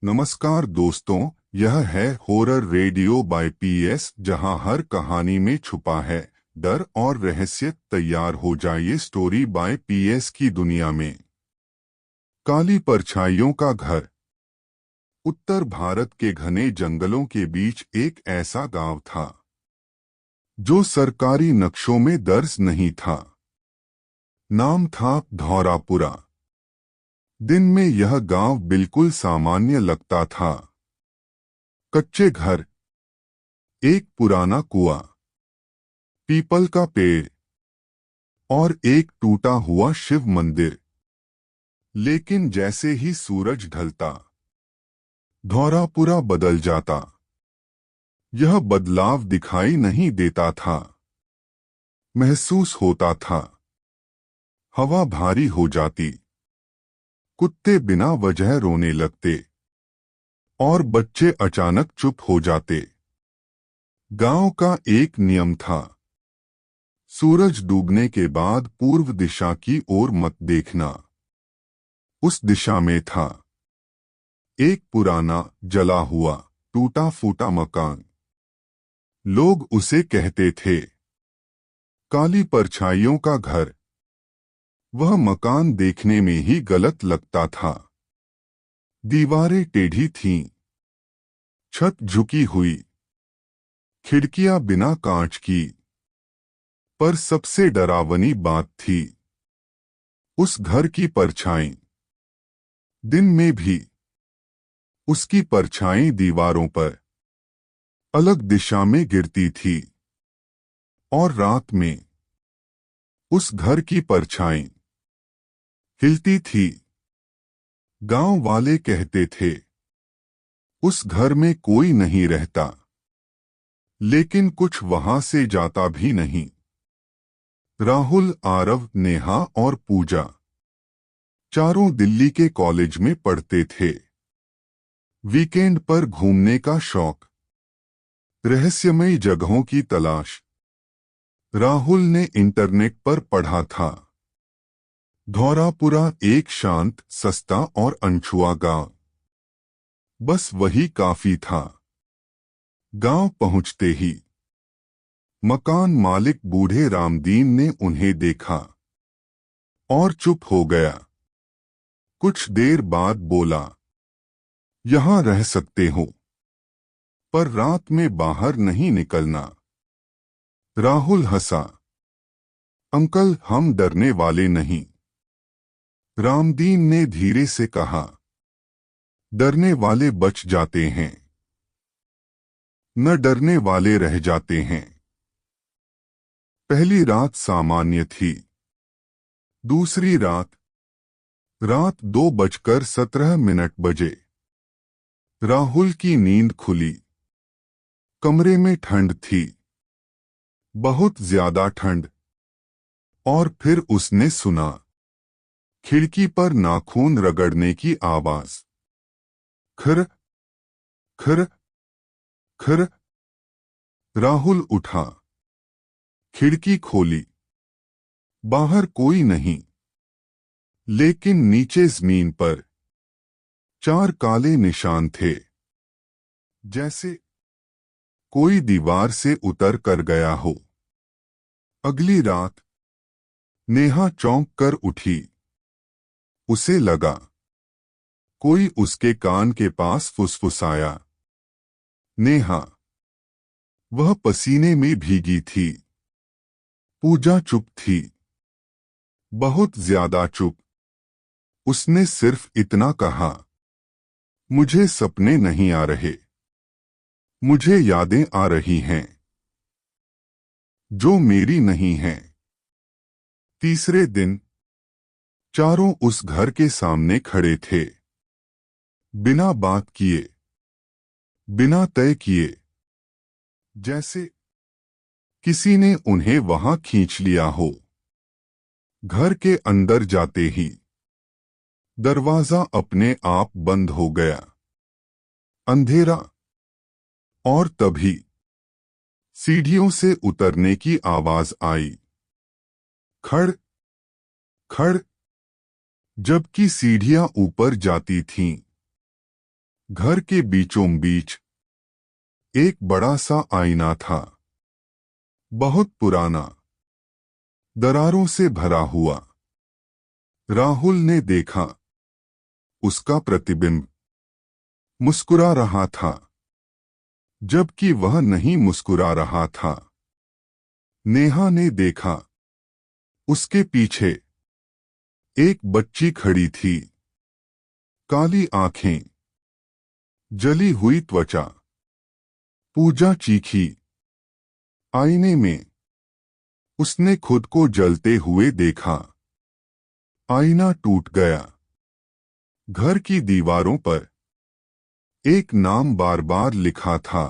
नमस्कार दोस्तों, यह है हॉरर रेडियो बाय पीएस, जहां हर कहानी में छुपा है डर और रहस्य। तैयार हो जाइए स्टोरी बाय पीएस की दुनिया में। काली परछाइयों का घर। उत्तर भारत के घने जंगलों के बीच एक ऐसा गांव था जो सरकारी नक्शों में दर्ज नहीं था। नाम था धौरापुरा। दिन में यह गांव बिल्कुल सामान्य लगता था। कच्चे घर, एक पुराना कुआं, पीपल का पेड़ और एक टूटा हुआ शिव मंदिर। लेकिन जैसे ही सूरज ढलता, धौरापुरा बदल जाता। यह बदलाव दिखाई नहीं देता था, महसूस होता था। हवा भारी हो जाती, कुत्ते बिना वजह रोने लगते और बच्चे अचानक चुप हो जाते। गांव का एक नियम था, सूरज डूबने के बाद पूर्व दिशा की ओर मत देखना। उस दिशा में था एक पुराना, जला हुआ, टूटा फूटा मकान। लोग उसे कहते थे काली परछाइयों का घर। वह मकान देखने में ही गलत लगता था। दीवारें टेढ़ी थीं, छत झुकी हुई, खिड़कियां बिना कांच की। पर सबसे डरावनी बात थी उस घर की परछाई। दिन में भी उसकी परछाई दीवारों पर अलग दिशा में गिरती थी, और रात में उस घर की परछाई हिलती थी। गांव वाले कहते थे उस घर में कोई नहीं रहता, लेकिन कुछ वहां से जाता भी नहीं। राहुल, आरव, नेहा और पूजा चारों दिल्ली के कॉलेज में पढ़ते थे। वीकेंड पर घूमने का शौक, रहस्यमयी जगहों की तलाश। राहुल ने इंटरनेट पर पढ़ा था धौरापुरा एक शांत, सस्ता और अनछुआ गांव। बस वही काफी था। गांव पहुंचते ही मकान मालिक बूढ़े रामदीन ने उन्हें देखा और चुप हो गया। कुछ देर बाद बोला, यहां रह सकते हो, पर रात में बाहर नहीं निकलना। राहुल हंसा, अंकल हम डरने वाले नहीं। रामदीन ने धीरे से कहा, डरने वाले बच जाते हैं, न डरने वाले रह जाते हैं। पहली रात सामान्य थी। दूसरी रात, रात 2:17 बजे, राहुल की नींद खुली। कमरे में ठंड थी, बहुत ज्यादा ठंड। और फिर उसने सुना खिड़की पर नाखून रगड़ने की आवाज। खर खर खर। राहुल उठा, खिड़की खोली। बाहर कोई नहीं, लेकिन नीचे जमीन पर 4 काले निशान थे, जैसे कोई दीवार से उतर कर गया हो। अगली रात नेहा चौंक कर उठी। उसे लगा कोई उसके कान के पास फुसफुसाया। नेहा, वह पसीने में भीगी थी। पूजा चुप थी, बहुत ज्यादा चुप। उसने सिर्फ इतना कहा, मुझे सपने नहीं आ रहे, मुझे यादें आ रही हैं, जो मेरी नहीं हैं। तीसरे दिन चारों उस घर के सामने खड़े थे, बिना बात किए, बिना तय किए, जैसे किसी ने उन्हें वहां खींच लिया हो। घर के अंदर जाते ही दरवाजा अपने आप बंद हो गया। अंधेरा। और तभी सीढ़ियों से उतरने की आवाज आई। खड़ खड़। जबकि सीढ़ियां ऊपर जाती थीं, घर के बीचों बीच एक बड़ा सा आईना था, बहुत पुराना, दरारों से भरा हुआ। राहुल ने देखा, उसका प्रतिबिंब मुस्कुरा रहा था, जबकि वह नहीं मुस्कुरा रहा था। नेहा ने देखा, उसके पीछे एक बच्ची खड़ी थी, काली आंखें, जली हुई त्वचा। पूजा चीखी। आईने में उसने खुद को जलते हुए देखा। आईना टूट गया। घर की दीवारों पर एक नाम बार बार लिखा था,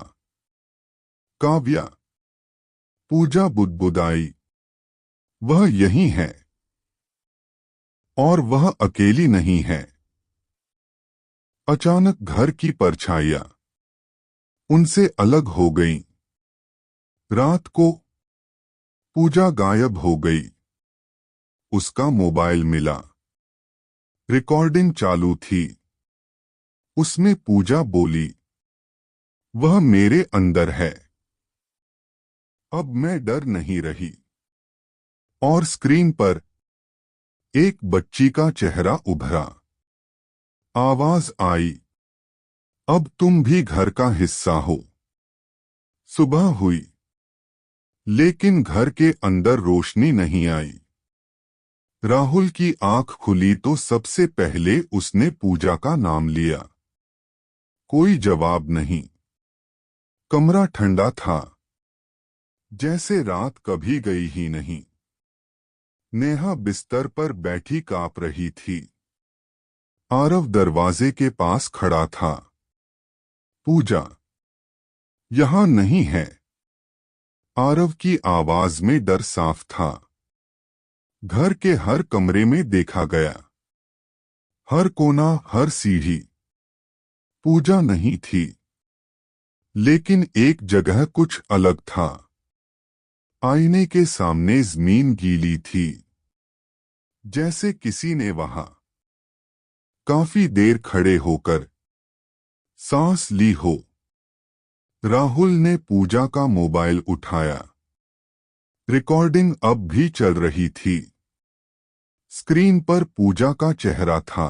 काव्या। पूजा बुदबुदाई, वह यही है, और वह अकेली नहीं है। अचानक घर की परछाइयां उनसे अलग हो गईं। रात को पूजा गायब हो गई। उसका मोबाइल मिला। रिकॉर्डिंग चालू थी। उसमें पूजा बोली, वह मेरे अंदर है, अब मैं डर नहीं रही। और स्क्रीन पर एक बच्ची का चेहरा उभरा। आवाज आई, अब तुम भी घर का हिस्सा हो। सुबह हुई, लेकिन घर के अंदर रोशनी नहीं आई। राहुल की आंख खुली तो सबसे पहले उसने पूजा का नाम लिया। कोई जवाब नहीं। कमरा ठंडा था, जैसे रात कभी गई ही नहीं। नेहा बिस्तर पर बैठी कांप रही थी। आरव दरवाजे के पास खड़ा था। पूजा यहां नहीं है। आरव की आवाज में डर साफ था। घर के हर कमरे में देखा गया, हर कोना, हर सीढ़ी। पूजा नहीं थी, लेकिन एक जगह कुछ अलग था। आईने के सामने जमीन गीली थी, जैसे किसी ने वहां काफी देर खड़े होकर सांस ली हो। राहुल ने पूजा का मोबाइल उठाया। रिकॉर्डिंग अब भी चल रही थी। स्क्रीन पर पूजा का चेहरा था,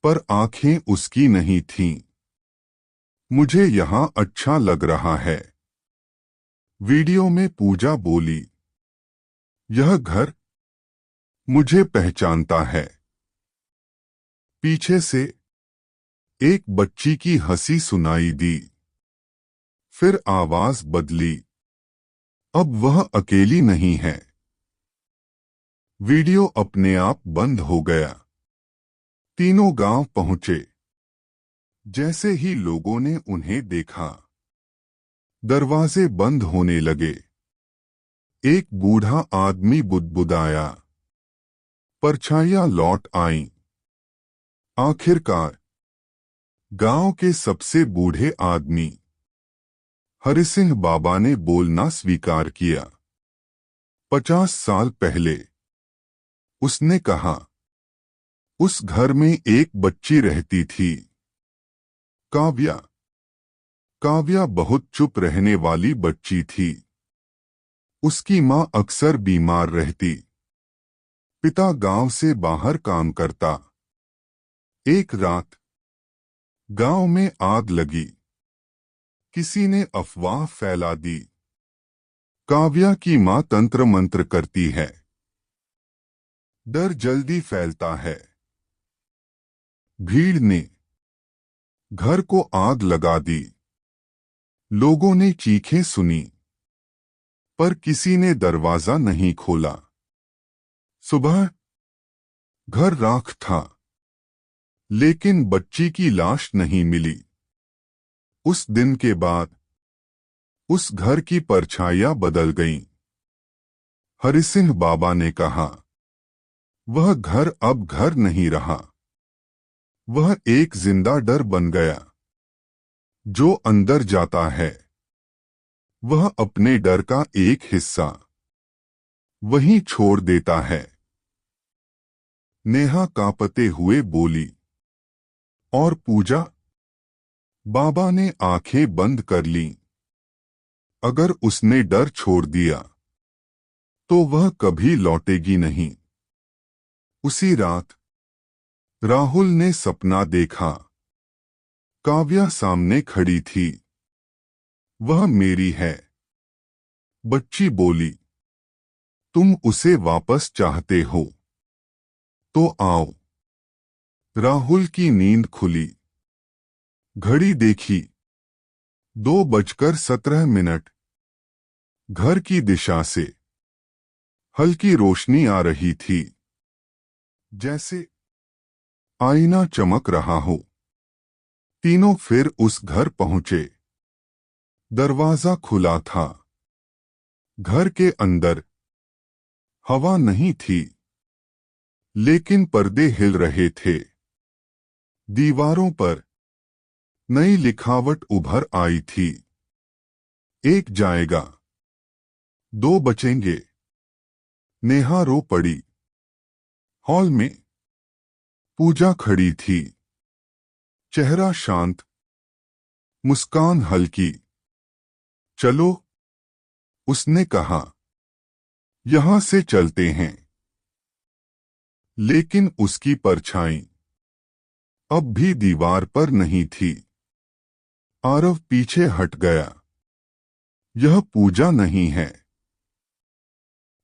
पर आंखें उसकी नहीं थीं। मुझे यहां अच्छा लग रहा है। वीडियो में पूजा बोली, यह घर मुझे पहचानता है। पीछे से एक बच्ची की हंसी सुनाई दी। फिर आवाज बदली, अब वह अकेली नहीं है। वीडियो अपने आप बंद हो गया। तीनों गांव पहुंचे। जैसे ही लोगों ने उन्हें देखा, दरवाजे बंद होने लगे। एक बूढ़ा आदमी बुदबुदाया। परछाइयां लौट आईं। आखिरकार गांव के सबसे बूढ़े आदमी हरिसिंह बाबा ने बोलना स्वीकार किया। 50 साल पहले, उसने कहा, उस घर में एक बच्ची रहती थी, काव्या। काव्या बहुत चुप रहने वाली बच्ची थी। उसकी मां अक्सर बीमार रहती। पिता गांव से बाहर काम करता। एक रात गांव में आग लगी। किसी ने अफवाह फैला दी, काव्या की मां तंत्र मंत्र करती है। डर जल्दी फैलता है। भीड़ ने घर को आग लगा दी। लोगों ने चीखें सुनी, पर किसी ने दरवाजा नहीं खोला। सुबह घर राख था, लेकिन बच्ची की लाश नहीं मिली। उस दिन के बाद उस घर की परछाइयां बदल गईं। हरिसिंह बाबा ने कहा, वह घर अब घर नहीं रहा। वह एक जिंदा डर बन गया। जो अंदर जाता है, वह अपने डर का एक हिस्सा वहीं छोड़ देता है। नेहा कांपते हुए बोली, और पूजा? बाबा ने आंखें बंद कर लीं। अगर उसने डर छोड़ दिया तो वह कभी लौटेगी नहीं। उसी रात राहुल ने सपना देखा। काव्या सामने खड़ी थी। वह मेरी है, बच्ची बोली। तुम उसे वापस चाहते हो तो आओ। राहुल की नींद खुली। घड़ी देखी, 2:17। घर की दिशा से हल्की रोशनी आ रही थी, जैसे आईना चमक रहा हो। तीनों फिर उस घर पहुंचे। दरवाजा खुला था। घर के अंदर हवा नहीं थी, लेकिन पर्दे हिल रहे थे। दीवारों पर नई लिखावट उभर आई थी। एक जाएगा, दो बचेंगे। नेहा रो पड़ी। हॉल में पूजा खड़ी थी। चेहरा शांत, मुस्कान हल्की। चलो, उसने कहा, यहां से चलते हैं। लेकिन उसकी परछाई अब भी दीवार पर नहीं थी। आरव पीछे हट गया। यह पूजा नहीं है।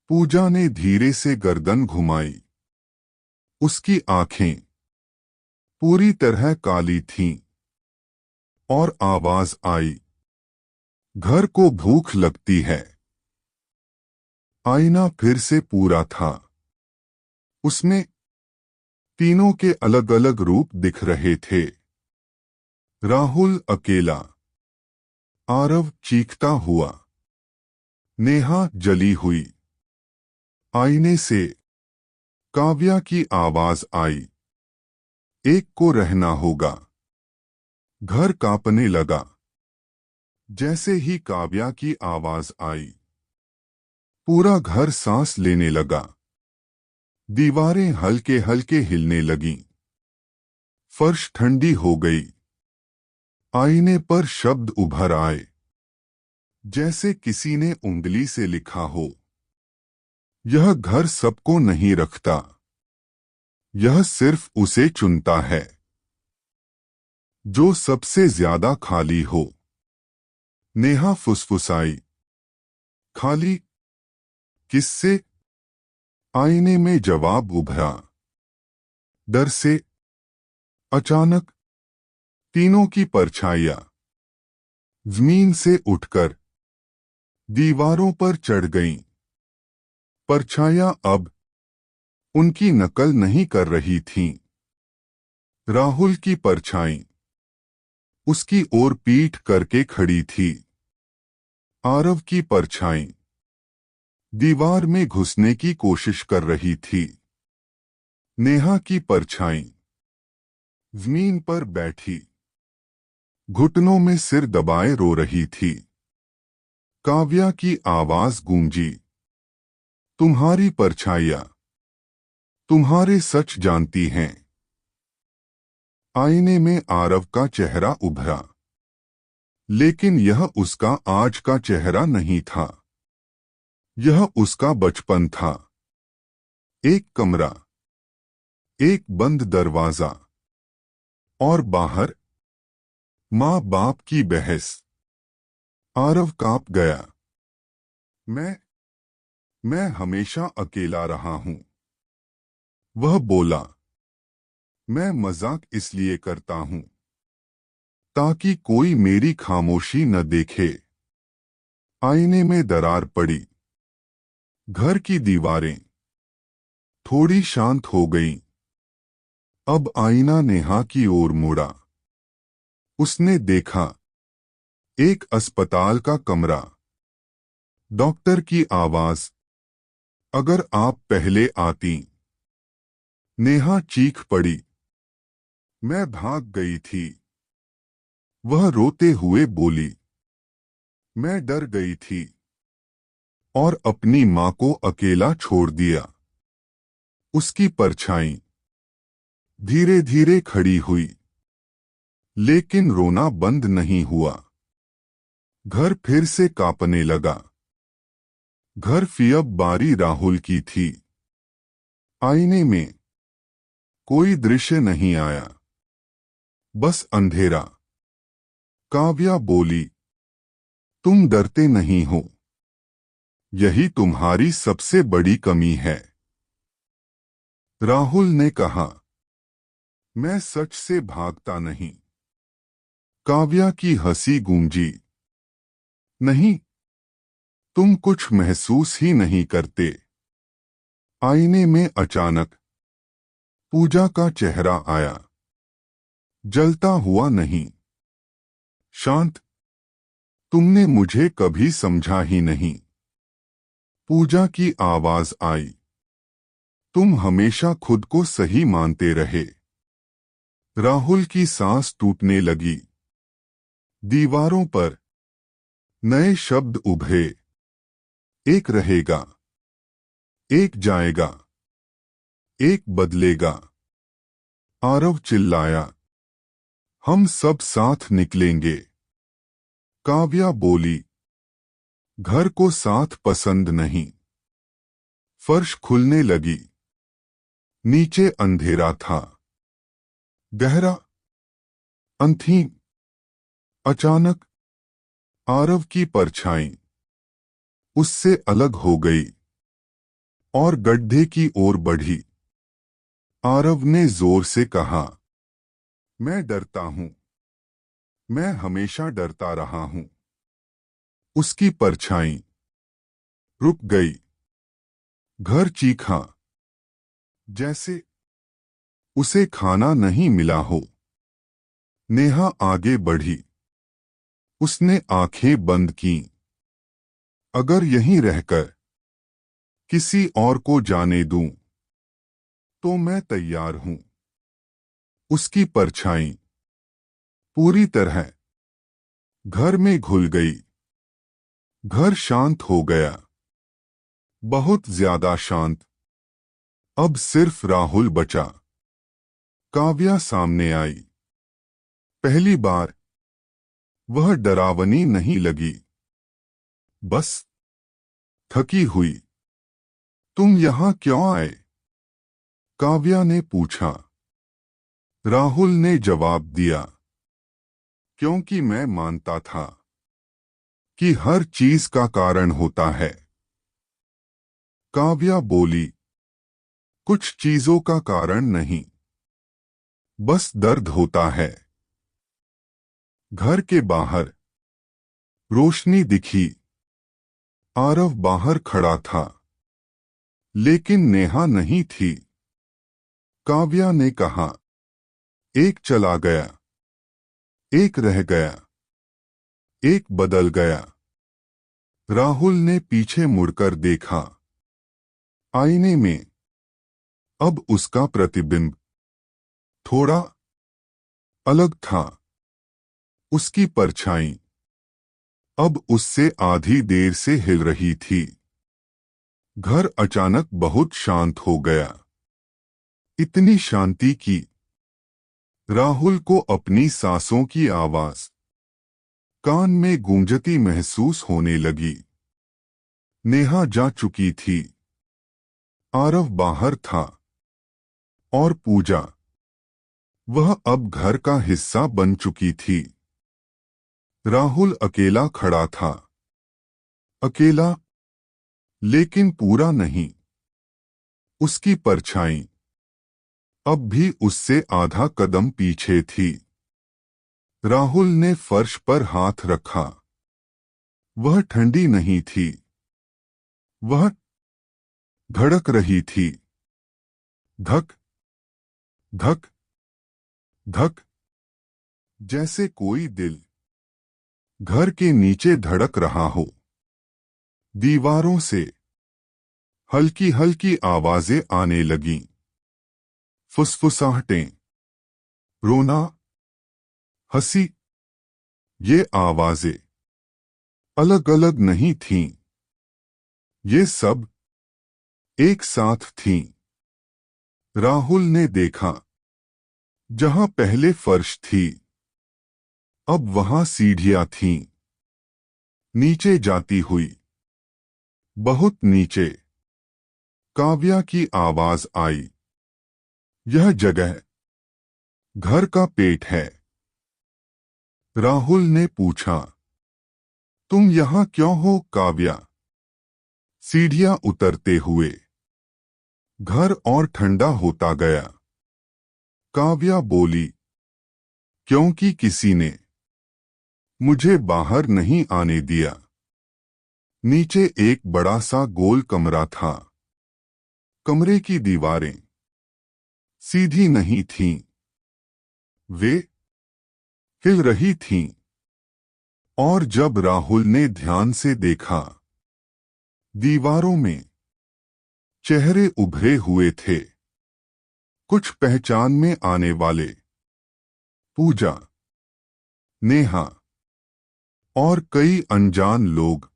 पूजा ने धीरे से गर्दन घुमाई। उसकी आंखें पूरी तरह काली थीं। और आवाज आई, घर को भूख लगती है। आईना फिर से पूरा था। उसमें तीनों के अलग अलग रूप दिख रहे थे। राहुल अकेला, आरव चीखता हुआ, नेहा जली हुई। आईने से काव्या की आवाज आई, एक को रहना होगा। घर कांपने लगा। जैसे ही काव्या की आवाज आई, पूरा घर सांस लेने लगा। दीवारें हल्के हल्के हिलने लगीं। फर्श ठंडी हो गई। आईने पर शब्द उभर आए, जैसे किसी ने उंगली से लिखा हो। यह घर सबको नहीं रखता, यह सिर्फ उसे चुनता है जो सबसे ज्यादा खाली हो। नेहा फुसफुसाई, खाली किससे? आईने में जवाब उभरा, डर से। अचानक तीनों की परछाइयां जमीन से उठकर दीवारों पर चढ़ गईं। परछाइयां अब उनकी नकल नहीं कर रही थीं। राहुल की परछाई उसकी ओर पीठ करके खड़ी थी। आरव की परछाई दीवार में घुसने की कोशिश कर रही थी। नेहा की परछाई जमीन पर बैठी घुटनों में सिर दबाए रो रही थी। काव्या की आवाज गूंजी, तुम्हारी परछाइयां तुम्हारे सच जानती हैं। आईने में आरव का चेहरा उभरा, लेकिन यह उसका आज का चेहरा नहीं था। यह उसका बचपन था। एक कमरा, एक बंद दरवाजा, और बाहर माँ बाप की बहस। आरव कांप गया। मैं हमेशा अकेला रहा हूं। वह बोला, मैं मजाक इसलिए करता हूं ताकि कोई मेरी खामोशी न देखे। आईने में दरार पड़ी। घर की दीवारें थोड़ी शांत हो गईं। अब आईना नेहा की ओर मुड़ा। उसने देखा, एक अस्पताल का कमरा। डॉक्टर की आवाज, अगर आप पहले आती। नेहा चीख पड़ी। मैं भाग गई थी। वह रोते हुए बोली, मैं डर गई थी और अपनी मां को अकेला छोड़ दिया। उसकी परछाई धीरे धीरे खड़ी हुई। लेकिन रोना बंद नहीं हुआ। घर फिर से कांपने लगा। घर फिर अब बारी राहुल की थी। आईने में कोई दृश्य नहीं आया, बस अंधेरा। काव्या बोली, तुम डरते नहीं हो। यही तुम्हारी सबसे बड़ी कमी है। राहुल ने कहा, मैं सच से भागता नहीं। काव्या की हंसी गूंजी, नहीं, तुम कुछ महसूस ही नहीं करते। आईने में अचानक पूजा का चेहरा आया। जलता हुआ नहीं, शांत। तुमने मुझे कभी समझा ही नहीं। पूजा की आवाज आई, तुम हमेशा खुद को सही मानते रहे। राहुल की सांस टूटने लगी। दीवारों पर नए शब्द उभरे। एक रहेगा, एक जाएगा, एक बदलेगा। आरव चिल्लाया, हम सब साथ निकलेंगे। काव्या बोली, घर को साथ पसंद नहीं। फर्श खुलने लगी। नीचे अंधेरा था, गहरा, अंधीम। अचानक आरव की परछाई उससे अलग हो गई और गड्ढे की ओर बढ़ी। आरव ने जोर से कहा, मैं डरता हूं। मैं हमेशा डरता रहा हूं। उसकी परछाई रुक गई। घर चीखा, जैसे उसे खाना नहीं मिला हो। नेहा आगे बढ़ी। उसने आंखें बंद की। अगर यहीं रहकर किसी और को जाने दूं, तो मैं तैयार हूं। उसकी परछाई पूरी तरह घर में घुल गई। घर शांत हो गया, बहुत ज्यादा शांत। अब सिर्फ राहुल बचा। काव्या सामने आई। पहली बार वह डरावनी नहीं लगी, बस थकी हुई। तुम यहां क्यों आए? काव्या ने पूछा। राहुल ने जवाब दिया, क्योंकि मैं मानता था कि हर चीज का कारण होता है। काव्या बोली, कुछ चीजों का कारण नहीं, बस दर्द होता है। घर के बाहर रोशनी दिखी। आरव बाहर खड़ा था, लेकिन नेहा नहीं थी। काव्या ने कहा, एक चला गया, एक रह गया, एक बदल गया। राहुल ने पीछे मुड़कर देखा। आईने में अब उसका प्रतिबिंब थोड़ा अलग था। उसकी परछाई अब उससे आधी देर से हिल रही थी। घर अचानक बहुत शांत हो गया। इतनी शांति की राहुल को अपनी सांसों की आवाज कान में गूंजती महसूस होने लगी। नेहा जा चुकी थी। आरव बाहर था। और पूजा, वह अब घर का हिस्सा बन चुकी थी। राहुल अकेला खड़ा था। अकेला, लेकिन पूरा नहीं। उसकी परछाई अब भी उससे आधा कदम पीछे थी। राहुल ने फर्श पर हाथ रखा। वह ठंडी नहीं थी, वह धड़क रही थी। धक धक धक, जैसे कोई दिल घर के नीचे धड़क रहा हो। दीवारों से हल्की हल्की आवाजें आने लगीं। फुसफुसाहटें, रोना, हंसी। ये आवाजें अलग अलग नहीं थीं। ये सब एक साथ थीं। राहुल ने देखा, जहां पहले फर्श थी, अब वहां सीढ़ियां थीं, नीचे जाती हुई, बहुत नीचे। काव्या की आवाज आई, यह जगह घर का पेट है। राहुल ने पूछा, तुम यहां क्यों हो काव्या? सीढ़ियां उतरते हुए घर और ठंडा होता गया। काव्या बोली, क्योंकि किसी ने मुझे बाहर नहीं आने दिया। नीचे एक बड़ा सा गोल कमरा था। कमरे की दीवारें सीधी नहीं थीं, वे हिल रही थीं। और जब राहुल ने ध्यान से देखा, दीवारों में चेहरे उभरे हुए थे, कुछ पहचान में आने वाले। पूजा, नेहा और कई अनजान लोग।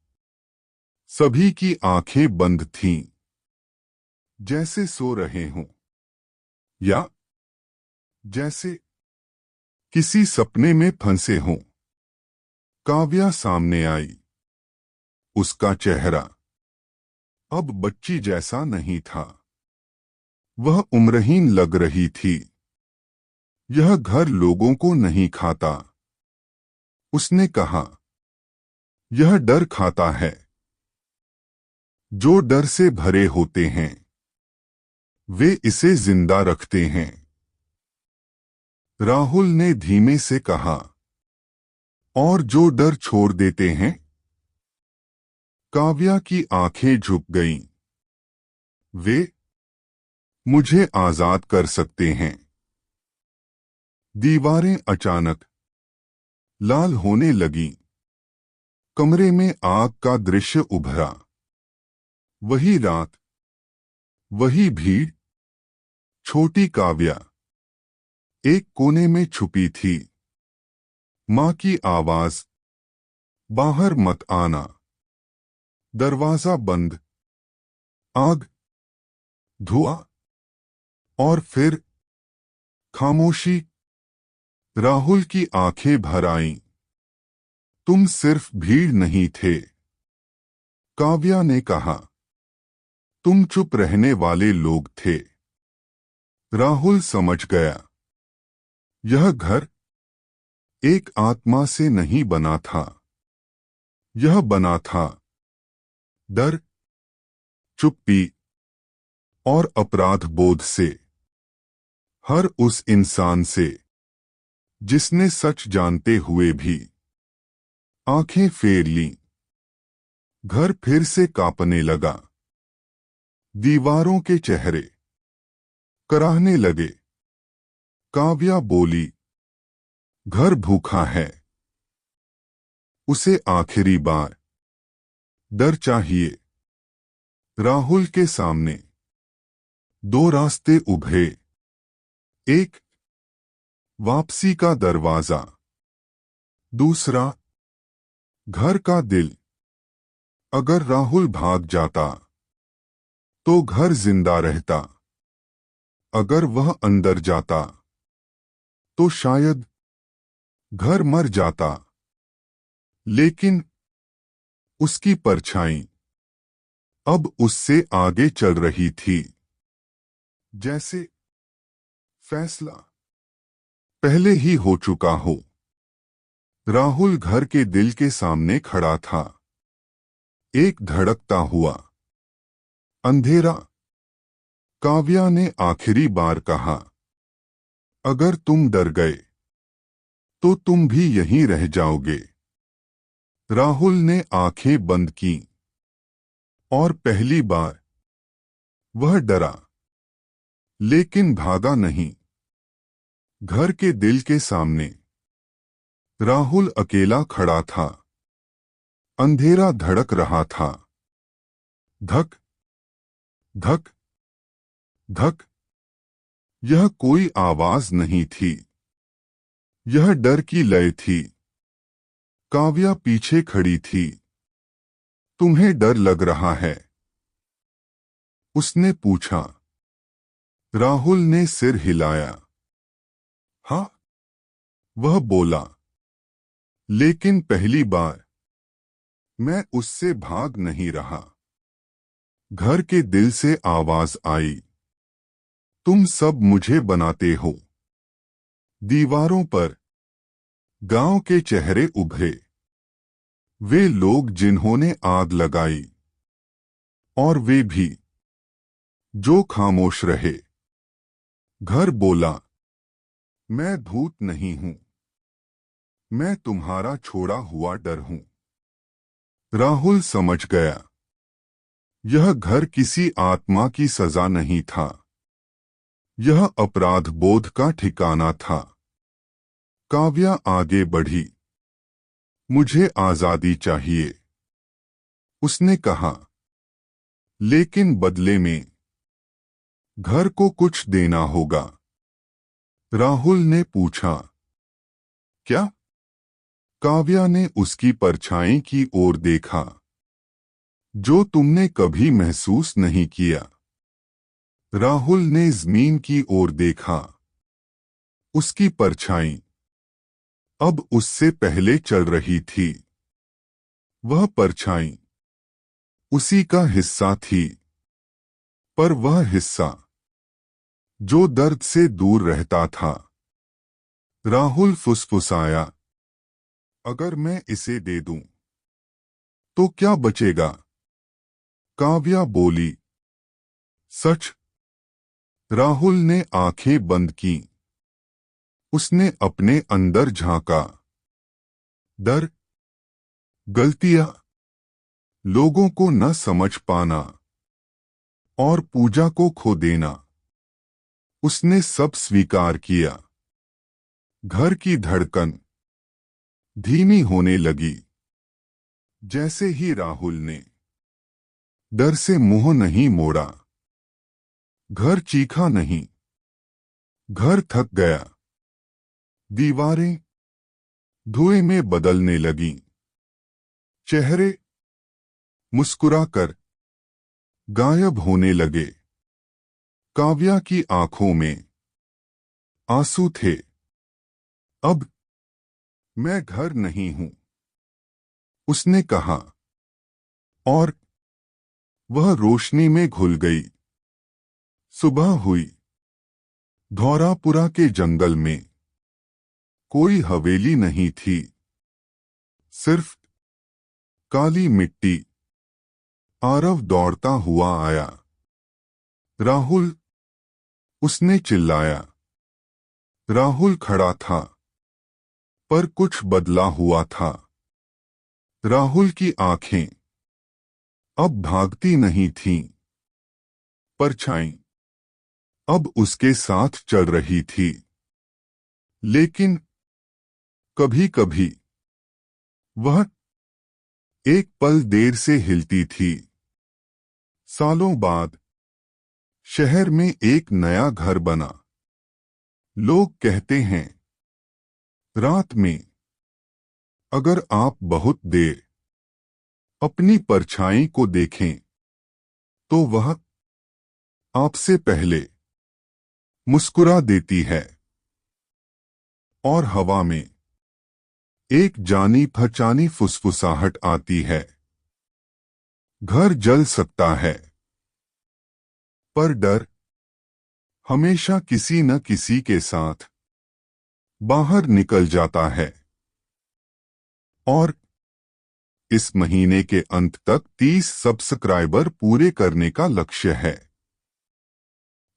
सभी की आंखें बंद थीं, जैसे सो रहे हों या जैसे किसी सपने में फंसे हों। काव्या सामने आई। उसका चेहरा अब बच्ची जैसा नहीं था, वह उम्रहीन लग रही थी। यह घर लोगों को नहीं खाता, उसने कहा। यह डर खाता है। जो डर से भरे होते हैं, वे इसे जिंदा रखते हैं। राहुल ने धीमे से कहा, और जो डर छोड़ देते हैं? काव्या की आंखें झुक गईं। वे मुझे आजाद कर सकते हैं। दीवारें अचानक लाल होने लगीं। कमरे में आग का दृश्य उभरा। वही रात, वही भीड़। छोटी काव्या एक कोने में छुपी थी। माँ की आवाज, बाहर मत आना। दरवाजा बंद। आग, धुआं और फिर खामोशी। राहुल की आंखें भर आईं। तुम सिर्फ भीड़ नहीं थे, काव्या ने कहा। तुम चुप रहने वाले लोग थे। राहुल समझ गया, यह घर एक आत्मा से नहीं बना था। यह बना था डर, चुप्पी और अपराध बोध से। हर उस इंसान से जिसने सच जानते हुए भी आंखें फेर लीं। घर फिर से कांपने लगा। दीवारों के चेहरे कराहने लगे। काव्या बोली, घर भूखा है। उसे आखिरी बार डर चाहिए। राहुल के सामने दो रास्ते उभरे। एक, वापसी का दरवाजा। दूसरा, घर का दिल। अगर राहुल भाग जाता तो घर जिंदा रहता। अगर वह अंदर जाता तो शायद घर मर जाता। लेकिन उसकी परछाई अब उससे आगे चल रही थी। जैसे फैसला पहले ही हो चुका हो। राहुल घर के दिल के सामने खड़ा था। एक धड़कता हुआ अंधेरा। काव्या ने आखिरी बार कहा, अगर तुम डर गए तो तुम भी यहीं रह जाओगे। राहुल ने आंखें बंद की। और पहली बार वह डरा, लेकिन भागा नहीं। घर के दिल के सामने राहुल अकेला खड़ा था। अंधेरा धड़क रहा था। धक, धक, धक। यह कोई आवाज नहीं थी, यह डर की लय थी। काव्या पीछे खड़ी थी। तुम्हें डर लग रहा है? उसने पूछा। राहुल ने सिर हिलाया। हाँ, वह बोला। लेकिन पहली बार मैं उससे भाग नहीं रहा। घर के दिल से आवाज आई, तुम सब मुझे बनाते हो। दीवारों पर गांव के चेहरे उभरे, वे लोग जिन्होंने आग लगाई, और वे भी जो खामोश रहे। घर बोला, मैं भूत नहीं हूं, मैं तुम्हारा छोड़ा हुआ डर हूं। राहुल समझ गया, यह घर किसी आत्मा की सजा नहीं था, यह अपराध बोध का ठिकाना था। काव्या आगे बढ़ी, मुझे आजादी चाहिए, उसने कहा, लेकिन बदले में घर को कुछ देना होगा। राहुल ने पूछा, क्या? काव्या ने उसकी परछाई की ओर देखा, जो तुमने कभी महसूस नहीं किया। राहुल ने जमीन की ओर देखा, उसकी परछाई अब उससे पहले चल रही थी। वह परछाई उसी का हिस्सा थी, पर वह हिस्सा जो दर्द से दूर रहता था। राहुल फुसफुसाया, अगर मैं इसे दे दूं, तो क्या बचेगा? काव्या बोली, सच। राहुल ने आंखें बंद की। उसने अपने अंदर झांका। डर, गलतियां, लोगों को न समझ पाना, और पूजा को खो देना। उसने सब स्वीकार किया। घर की धड़कन धीमी होने लगी। जैसे ही राहुल ने डर से मुंह नहीं मोड़ा, घर चीखा नहीं, घर थक गया। दीवारें धुएं में बदलने लगीं। चेहरे मुस्कुराकर गायब होने लगे। काव्या की आंखों में आंसू थे। अब मैं घर नहीं हूं, उसने कहा, और वह रोशनी में घुल गई। सुबह हुई। धौरापुरा के जंगल में कोई हवेली नहीं थी, सिर्फ काली मिट्टी। आरव दौड़ता हुआ आया। राहुल, उसने चिल्लाया। राहुल खड़ा था, पर कुछ बदला हुआ था। राहुल की आंखें अब भागती नहीं थीं। परछाई अब उसके साथ चल रही थी। लेकिन कभी-कभी वह एक पल देर से हिलती थी। सालों बाद शहर में एक नया घर बना। लोग कहते हैं, रात में अगर आप बहुत देर अपनी परछाई को देखें, तो वह आपसे पहले मुस्कुरा देती है। और हवा में एक जानी पहचानी फुसफुसाहट आती है, घर जल सकता है, पर डर हमेशा किसी न किसी के साथ बाहर निकल जाता है। और इस महीने के अंत तक 30 सब्सक्राइबर पूरे करने का लक्ष्य है।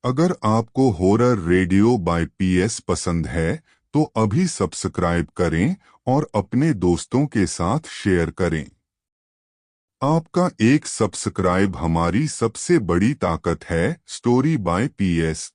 अगर आपको हॉरर रेडियो बाय पीएस पसंद है, तो अभी सब्सक्राइब करें और अपने दोस्तों के साथ शेयर करें। आपका एक सब्सक्राइब हमारी सबसे बड़ी ताकत है। Story by PS.